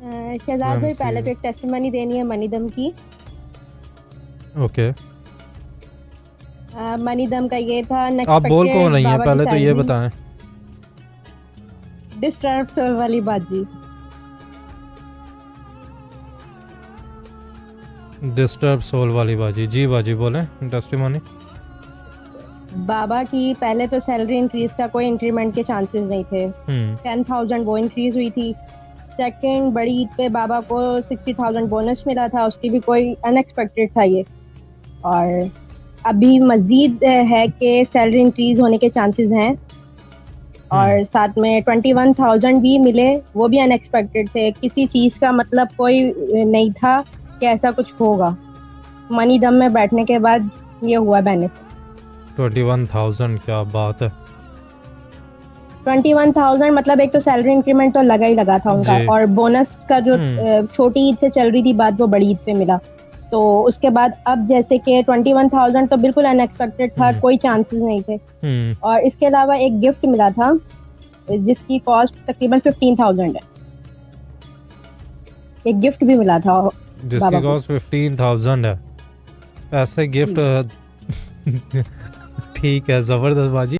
शहजाद भाई, एमसी। पहले तो एक टेस्टिमनी देनी है मनीदम की। ओके। मनीदम का ये था, आप बोल कौन अनएक्सपेक्टेड रही हैं बाबा की पहले तो ये सैलरी। बताएं। डिस्टर्ब सोल वाली बाजी। डिस्टर्ब सोल वाली बाजी, जी बाजी बोले। टेस्टिमोनी। बाबा की पहले तो सैलरी इंक्रीज का कोई इंक्रीमेंट के चांसेस नहीं थे। हम्म। 10,000 वो इंक्रीज हुई थी। सेकंड बड़ी ईद पे बाबा को 60,000 बोनस मिला था, उसकी भी कोई अनएक्सपेक्टेड था ये। और अभी मजीद है कि सैलरी इंक्रीज होने के चांसेस हैं। हम्म। और साथ में 21,000 भी मिले, वो भी अनएक्सपेक्टेड थे। किसी चीज का मतलब कोई नहीं था कि ऐसा कुछ होगा। मनी दम में बैठने के बाद ये हुआ बेनिफिट। 21,000, क्या बात है। 21,000 मतलब एक तो सैलरी इंक्रीमेंट तो लगा ही लगा था उनका, जी। और बोनस का जो हम्म। छोटी ईद से चल रही थी बात, वो बड़ी ईद पे मिला। तो उसके बाद अब जैसे कि 21,000 तो बिल्कुल अनएक्सपेक्टेड था, हम्म। कोई चांसेस नहीं थे। हम्म। और इसके अलावा एक गिफ्ट मिला था जिसकी कॉस्ट तकरीबन 15,000 है। एक गिफ्ट भी मिला था जिसकी बाबा को। कॉस्ट 15,000 है। ऐसे गिफ्ट। जी। ठीक है, जबरदस्त बाजी।